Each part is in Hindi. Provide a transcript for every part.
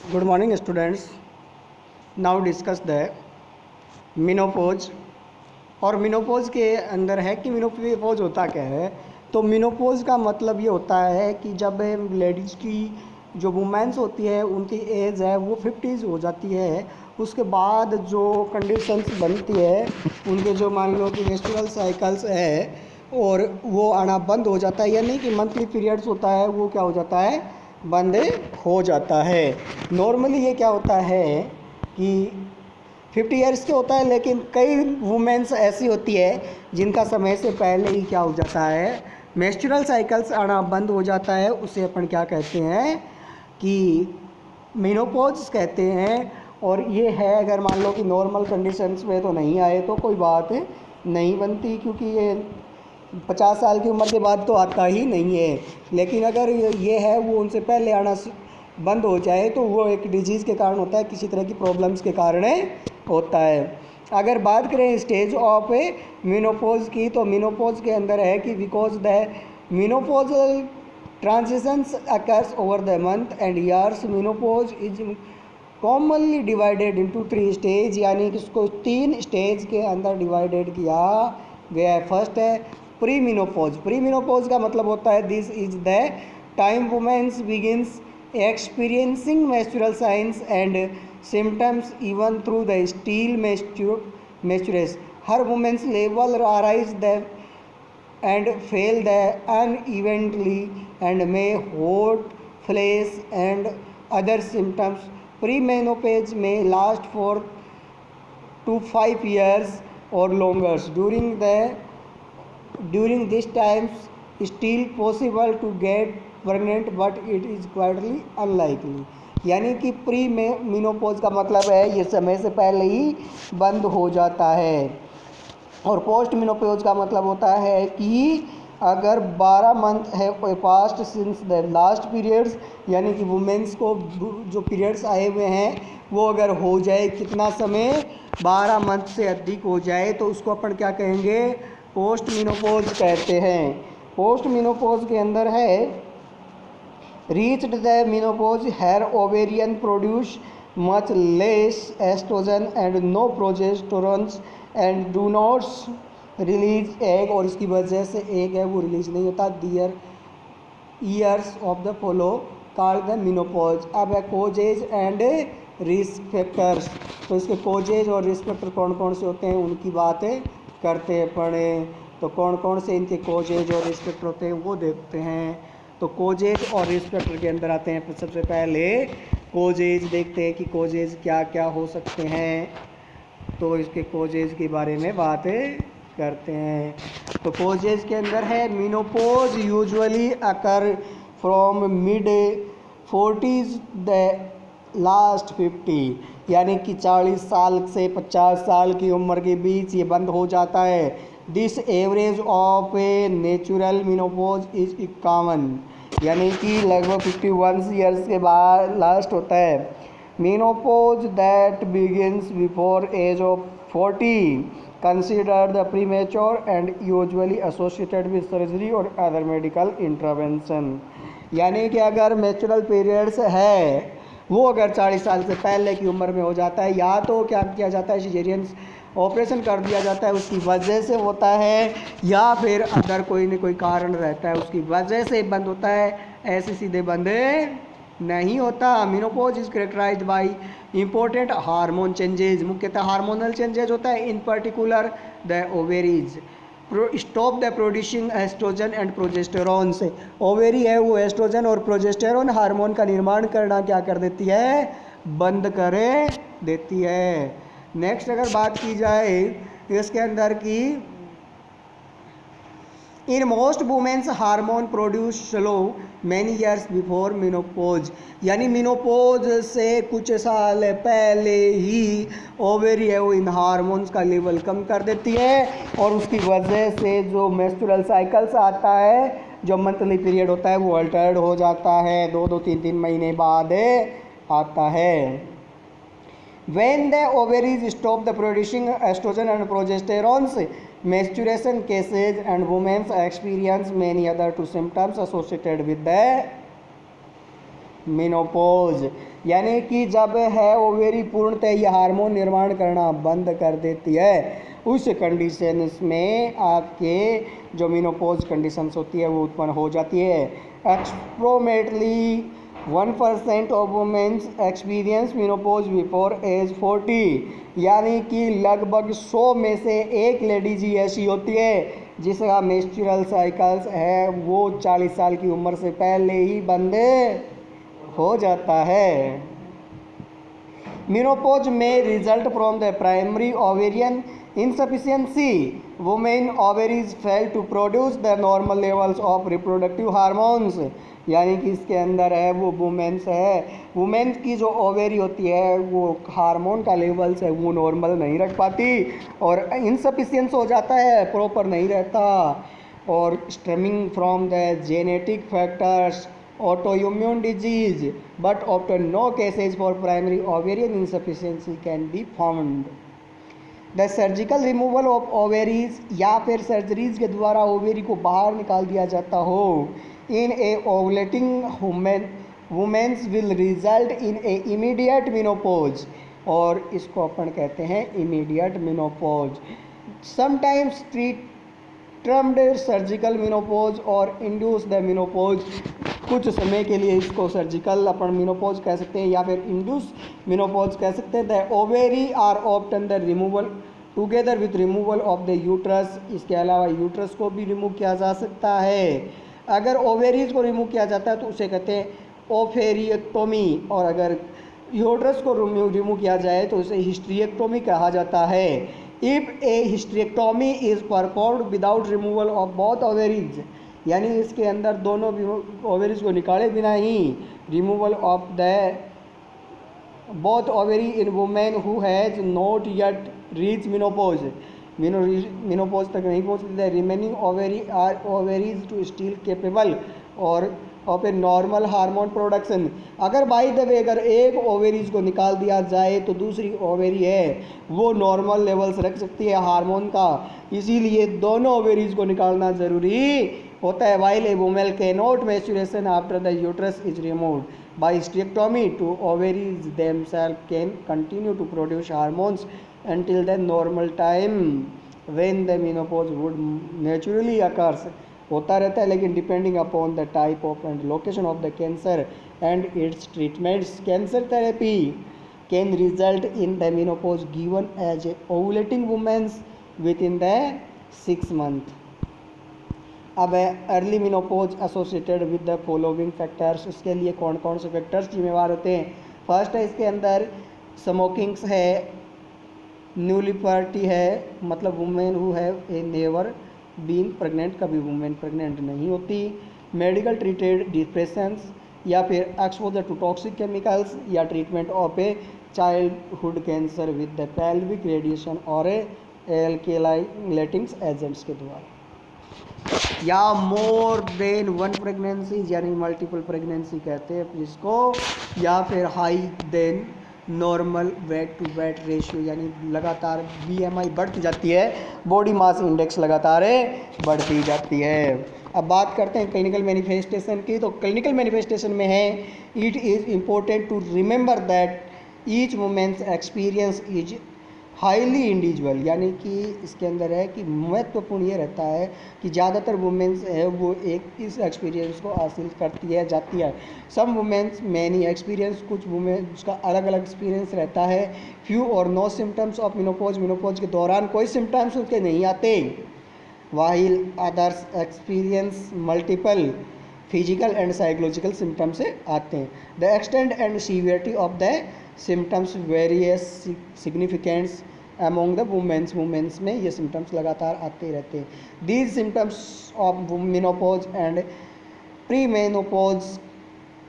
Good morning students. Now discuss the menopause. और मिनोपोज के अंदर है कि मिनोपोज होता क्या है। तो मिनोपोज का मतलब ये होता है कि जब लेडीज़ की जो वुमेंस होती है उनकी एज है वो 50s हो जाती है, उसके बाद जो कंडीशंस बनती है उनके जो मान लो कि मेंस्ट्रुअल साइकिल्स है और वो आना बंद हो जाता है, यानी कि मंथली पीरियड्स होता है वो क्या हो जाता है, बंद हो जाता है। नॉर्मली ये क्या होता है कि 50 ईयर्स के होता है, लेकिन कई वुमेन्स ऐसी होती है जिनका समय से पहले ही क्या हो जाता है, मेंस्ट्रुअल साइकिल्स आना बंद हो जाता है। उसे अपन क्या कहते हैं कि मेनोपॉज कहते हैं। और ये है, अगर मान लो कि नॉर्मल कंडीशंस में तो नहीं आए तो कोई बात नहीं बनती, क्योंकि ये 50 साल की उम्र के बाद तो आता ही नहीं है। लेकिन अगर ये है वो उनसे पहले आना बंद हो जाए तो वो एक डिजीज़ के कारण होता है, किसी तरह की प्रॉब्लम्स के कारण होता है। अगर बात करें स्टेज ऑफ मेनोपॉज की, तो मेनोपॉज के अंदर है कि because the menopausal transitions occurs over the month and years, menopause is commonly divided into 3 stage, यानी कि इसको 3 स्टेज के अंदर डिवाइडेड किया गया है। फर्स्ट है प्री मेनोपॉज। प्री मेनोपॉज का मतलब होता है this is the time women's begins experiencing menstrual signs and symptoms even through the still menstruation. Her women's level arise the and fail the unevenly and may hot flash and other symptoms. Premenopause may last for 2 to 5 years or longer. During this time still possible to get pregnant but it is quietly unlikely। यानी कि प्री मेनोपॉज का मतलब है ये समय से पहले ही बंद हो जाता है। और पोस्ट मेनोपॉज का मतलब होता है कि अगर 12 मंथ है past since the last periods, यानी कि वुमेन्स को जो पीरियड्स आए हुए हैं वो अगर हो जाए, कितना समय, 12 मंथ से अधिक हो जाए, तो उसको अपन क्या कहेंगे, पोस्ट मेनोपॉज कहते हैं। पोस्ट मेनोपॉज के अंदर है reached the menopause, her ovarian produce much less estrogen and no progesterone and do not release egg, और इसकी वजह से एग है वो रिलीज नहीं होता। Their years of the follow called the menopause. अब है कोजेज एंड रिस्क फैक्टर्स। तो इसके कोजेज और रिस्क फैक्टर कौन कौन से होते हैं उनकी बातें करते हैं पढ़े। तो कौन कौन से इनके कोजेज और रिस्क फैक्टर होते हैं वो देखते हैं। तो कोजेज और रिस्क फैक्टर के अंदर आते हैं। सबसे पहले कोजेज देखते हैं कि कोजेज क्या क्या हो सकते हैं, तो इसके कोजेज के बारे में बातें करते हैं। तो कोजेज के अंदर है menopause usually occur from mid 40s the last 50, यानी कि 40 साल से 50 साल की उम्र के बीच ये बंद हो जाता है। This average of a natural menopause is इक्यावन, यानी कि लगभग 51 ईयर्स के बाद लास्ट होता है। Menopause that begins before age of 40 consider the premature and usually associated with surgery और अदर मेडिकल इंटरवेंशन। यानी कि अगर मेंस्ट्रुअल पीरियड्स है वो अगर 40 साल से पहले की उम्र में हो जाता है, या तो क्या किया जाता है, सिजेरियन ऑपरेशन कर दिया जाता है उसकी वजह से होता है, या फिर अगर कोई न कोई कारण रहता है उसकी वजह से बंद होता है, ऐसे सीधे बंद नहीं होता। Menopause is characterised by important hormone changes, मुख्यतः हार्मोनल चेंजेज होता है। In particular the ovaries stop the producing oestrogen and progesterone. से ओवेरी है वो एस्ट्रोजन और प्रोजेस्टेरॉन हार्मोन का निर्माण करना क्या कर देती है, बंद कर देती है। नेक्स्ट अगर बात की जाए इसके अंदर की, in most women's hormone produce slow many years before menopause, यानी मेनोपॉज से कुछ साल पहले ही ओवेरी है वो इन हार्मोन्स का लेवल कम कर देती है, और उसकी वजह से जो मेंस्ट्रुअल साइकिल्स आता है, जो मंथली पीरियड होता है वो अल्टर्ड हो जाता है, 2-3 महीने बाद आता है। When the ovaries stop the producing estrogen and progesterone, menstruation cases and women experience many other two symptoms associated with the menopause. यानी कि जब है ओवेरी पूर्णतः ये हार्मोन निर्माण करना बंद कर देती है, उस कंडीशंस में आपके जो मेनोपॉज कंडीशंस होती है वो उत्पन्न हो जाती है। Approximately 1% of women's experience menopause before age 40, यानी कि लगभग 100 में से एक लेडीज ही ऐसी होती है जिसका मेंस्ट्रुअल साइकिल्स है वो 40 साल की उम्र से पहले ही बंद हो जाता है। मेनोपॉज में result from the primary ovarian insufficiency. Women ovaries fail to produce the normal levels of reproductive hormones, यानी कि इसके अंदर है वो वुमेन्स की जो ओवेरी होती है वो हार्मोन का लेवल्स है वो नॉर्मल नहीं रख पाती और इनसफिशियंस हो जाता है, प्रॉपर नहीं रहता। और stemming from the genetic factors autoimmune disease, but often no cases for primary ovarian insufficiency can be found. The surgical removal of ovaries, या फिर सर्जरीज के द्वारा ओवेरी को बाहर निकाल दिया जाता हो in a ovulating women's will result in a immediate menopause, और इसको अपन कहते हैं immediate menopause. Sometimes termed surgical menopause और इंड्यूस द मेनोपॉज, कुछ समय के लिए इसको सर्जिकल अपन मेनोपॉज कह सकते हैं या फिर इंड्यूस मेनोपॉज कह सकते हैं। The ovary are often the removal together with removal of the uterus, इसके अलावा यूट्रस को भी रिमूव किया जा सकता है। अगर ओवेरीज को रिमूव किया जाता है तो उसे कहते हैं ओफेरिएक्टोमी, और अगर यूट्रस को रिमूव किया जाए तो उसे हिस्ट्रिएक्टोमी कहा जाता है। If a hysterectomy is performed without removal of both ovaries, यानी इसके अंदर दोनों ओवेरीज को निकाले बिना ही removal of the both ovary in women who has not yet reach menopause, menopause तक नहीं पहुँचती है। Remaining ovaries to still capable और of a normal hormone production, अगर बाई द वे अगर एक ओवेरीज को निकाल दिया जाए तो दूसरी ओवेरी है वो नॉर्मल लेवल्स रख सकती है हार्मोन का, इसीलिए दोनों ओवेरीज को निकालना ज़रूरी होता है। While a women can not menstruation after the uterus is removed by hysterectomy, two ovaries themselves can continue to produce hormones until the normal time when the menopause would naturally occurs, होता रहता है लेकिन depending upon the type of and location of the cancer and its treatments, cancer therapy can result in the menopause given as a ovulating women's with in the 6 month. अब early menopause associated with the following factors, उसके लिए कौन कौन से फैक्टर्स जिम्मेवार होते हैं। फर्स्ट है इसके अंदर स्मोकिंग्स है, न्यूलिपर्टी है, मतलब women who have a never been pregnant, कभी वुमेन प्रेग्नेंट नहीं होती। मेडिकल ट्रीटेड डिप्रेशंस या फिर एक्सपोजर टू टॉक्सिक केमिकल्स या treatment of a childhood cancer with the pelvic radiation और एल्केलाइलेटिंग एजेंट्स के द्वारा, या मोर देन वन प्रेगनेंसी यानी मल्टीपल प्रेगनेंसी कहते हैं जिसको, या फिर high than normal weight to weight ratio, यानी लगातार BMI बढ़ती जाती है, बॉडी मास इंडेक्स लगातार बढ़ती जाती है। अब बात करते हैं क्लिनिकल मैनिफेस्टेशन की, तो क्लिनिकल मैनिफेस्टेशन में है it is important to remember that each women's experience is highly individual, यानी कि इसके अंदर है कि महत्वपूर्ण ये रहता है कि ज़्यादातर वुमेन्स है वो एक इस एक्सपीरियंस को हासिल करती है जाती है। सम वुमेन्स मैनी एक्सपीरियंस, कुछ वुमेन्स का अलग अलग एक्सपीरियंस रहता है। फ्यू और no symptoms of menopause, menopause के दौरान कोई सिम्टम्स उनके नहीं आते, while others experience multiple physical and psychological symptoms से आते हैं। The extent and severity of the symptoms various significance among the women's में ये सिम्टम्स लगातार आते रहते हैं। These symptoms of menopause and premenopause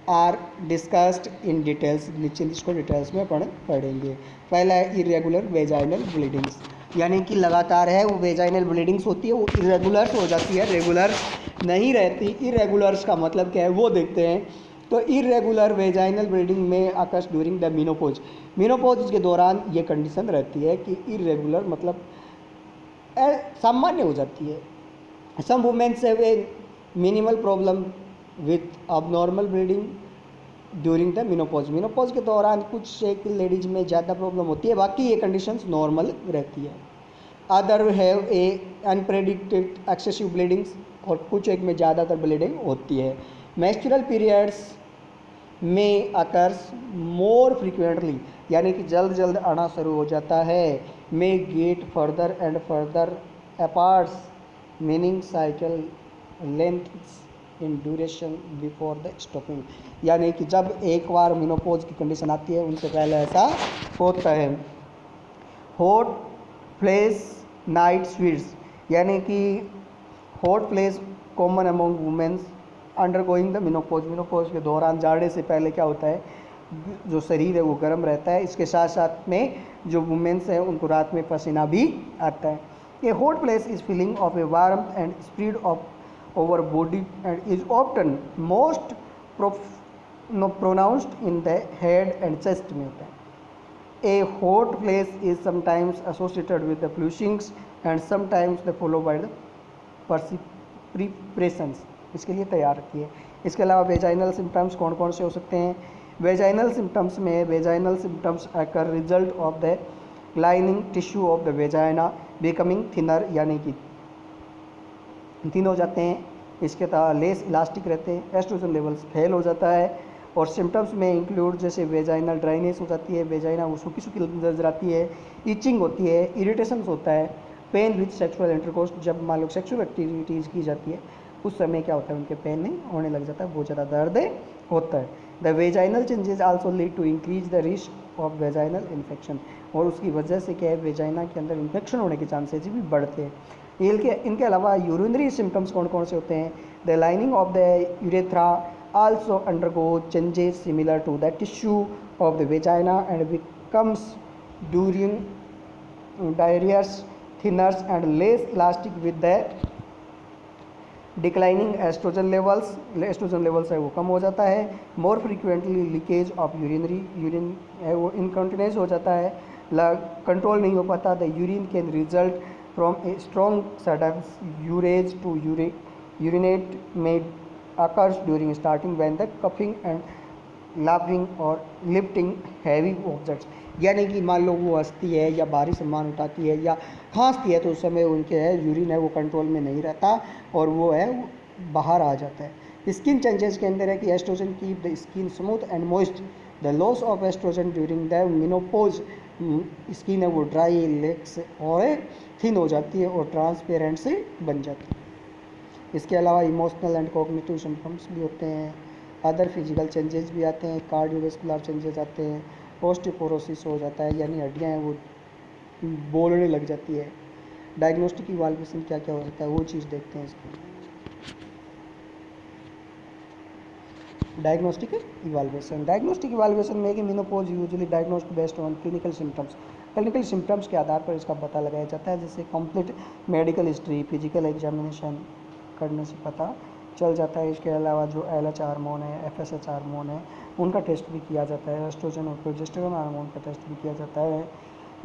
are discussed in details, नीचे इसको डिटेल्स में पढ़ेंगे। पहला है इरेगुलर वेजाइनल ब्लीडिंग्स, यानी कि लगातार है वो वेजाइनल ब्लीडिंग्स होती है वो इरेगुलर हो जाती है, रेगुलर नहीं रहती। इरेगुलर्स का मतलब क्या है वो देखते हैं। तो इरेगुलर वेजाइनल ब्लीडिंग में occurs during the menopause, menopause के दौरान ये कंडीशन रहती है कि इरेगुलर मतलब सामान्य हो जाती है। Some women's have a minimal problem with abnormal bleeding during the menopause के दौरान कुछ एक लेडीज में ज़्यादा प्रॉब्लम होती है, बाकी ये कंडीशंस नॉर्मल रहती है। Other have a unpredicted excessive bleedings, और कुछ एक में ज़्यादातर ब्लीडिंग होती है। मेंस्ट्रुअल पीरियड्स में अकर्स मोर फ्रिक्वेंटली, यानी कि जल्द जल्द आना शुरू हो जाता है। May get further and further apart, meaning cycle lengths in duration before the stopping, यानी कि जब एक बार मिनोपॉज की कंडीशन आती है उनसे पहले ऐसा होता है। हॉट फ्लैश नाइट स्वीट्स, यानी कि hot flash common among women's undergoing the menopause के दौरान जाड़े से पहले क्या होता है, जो शरीर है वो गर्म रहता है। इसके साथ साथ में जो वुमेन्स हैं उनको रात में पसीना भी आता है। ए hot flash is feeling of a warm and spread of over body and is often most pronounced in the head and chest में होता है। A hot flash is sometimes associated with the flushings and sometimes the followed by the perspirations, इसके लिए तैयार रखिए। इसके अलावा वेजाइनल सिम्टम्स कौन कौन से हो सकते हैं? वेजाइनल सिम्टम्स में vaginal symptoms occur result of the lining tissue of the vagina becoming thinner, यानी कि थिन हो जाते हैं। इसके तहत लेस इलास्टिक रहते हैं। एस्ट्रोजन लेवल्स फेल हो जाता है। और सिम्टम्स में इंक्लूड जैसे वेजाइनल ड्राइनेस हो जाती है, वेजाइना वो सूखी सूखी नजर आती है, इचिंग होती है, इरिटेशंस होता है, पेन विद सेक्सुअल इंटरकोर्स, जब मान लो सेक्सुअल एक्टिविटीज़ की जाती है उस समय क्या होता है उनके पेन नहीं होने लग जाता है, बहुत ज़्यादा दर्द होता है। The vaginal changes also lead to increase the risk of vaginal infection, और उसकी वजह से क्या है वेजाइना के अंदर इन्फेक्शन होने के चांसेस भी बढ़ते हैं। इनके अलावा यूरिनरी सिम्टम्स कौन कौन से होते हैं? The lining of the urethra also undergo changes similar to the tissue of the vagina and becomes during diarrhea thinner and less elastic with the declining estrogen levels है वो कम हो जाता है। More frequently leakage of urine है वो इनकॉन्टिनेंस हो जाता है, कंट्रोल नहीं हो पाता। The urine can result from a strong sudden urge to urinate made occurs during starting when the coughing and laughing or lifting heavy objects, यानी कि मान लो वो हंसती है या भारी सामान उठाती है या खांसती है तो उस समय उनके है यूरिन है वो कंट्रोल में नहीं रहता और वो है वो बाहर आ जाता है। स्किन चेंजेस के अंदर है कि estrogen keep the skin smooth and moist, the loss of estrogen during the menopause skin है वो ड्राई लेग्स और थिन हो जाती है और ट्रांसपेरेंट से बन जाती है। इसके अलावा इमोशनल एंड कॉग्निटिव सिम्टम्स भी होते हैं। अदर फिजिकल चेंजेस भी आते हैं, कार्डियोवैस्कुलर चेंजेस आते हैं, ऑस्टियोपोरोसिस हो जाता है यानी हड्डियाँ हैं वो बोलने लग जाती है। डायग्नोस्टिक इवाल्वेशन क्या क्या होता है वो चीज़ देखते हैं इसकी। डायग्नोस्टिक इवाल्वेशन में कि menopause usually diagnosed based on clinical symptoms के आधार पर इसका पता लगाया जाता है, जैसे complete medical history, physical examination करने से पता चल जाता है। इसके अलावा जो LH हार्मोन है, FSH हार्मोन है उनका टेस्ट भी किया जाता है, एस्ट्रोजन और प्रोजेस्टेरोन हार्मोन का टेस्ट भी किया जाता है।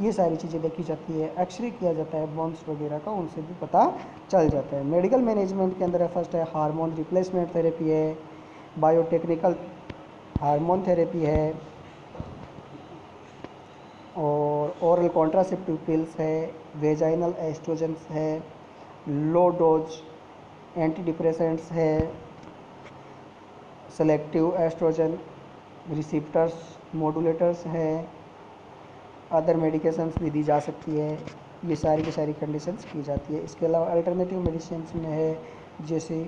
ये सारी चीज़ें देखी जाती है। एक्सरे किया जाता है बोन्स वगैरह का, उनसे भी पता चल जाता है। मेडिकल मैनेजमेंट के अंदर फर्स्ट है हार्मोन रिप्लेसमेंट थेरेपी है, बायोटेक्निकल हार्मोन थेरेपी है और ओरल कॉन्ट्रासेप्टिव पिल्स है, वेजाइनल एस्ट्रोजेंस है, लो डोज एंटी डिप्रेसेंट्स है, सेलेक्टिव एस्ट्रोजन रिसेप्टर्स मॉड्यूलेटर्स है, अदर मेडिकेशंस भी दी जा सकती है। ये सारी की सारी कंडीशंस की जाती है। इसके अलावा अल्टरनेटिव मेडिसिन्स में है जैसे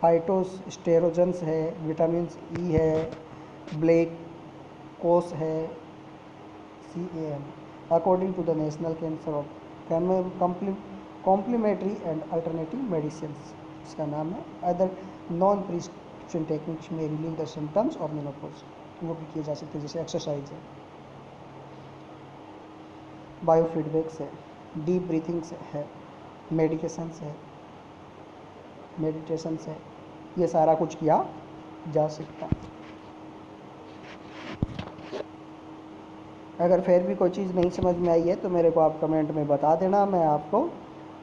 फाइटोस्टेरोजन्स है, विटामिन ई है, ब्लैक कोस है, CAM according to the national cancer of complementary and alternative medicine, इसका नाम है। अदर नॉन प्रिस्क्रिप्शन टेक्निक्स में relieve the symptoms of menopause, वो भी किए जा सकते हैं, जैसे एक्सरसाइज है, बायोफीडबैक्स है, डीप ब्रीथिंग्स है, मेडिकेशंस है, मेडिटेशंस है, ये सारा कुछ किया जा सकता है। अगर फिर भी कोई चीज़ नहीं समझ में आई है तो मेरे को आप कमेंट में बता देना, मैं आपको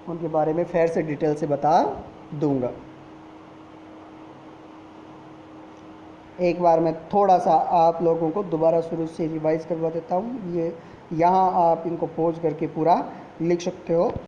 उनके बारे में फिर से डिटेल से बता दूंगा। एक बार मैं थोड़ा सा आप लोगों को दोबारा शुरू से रिवाइज करवा देता हूँ। ये यहाँ आप इनको पॉज करके पूरा लिख सकते हो।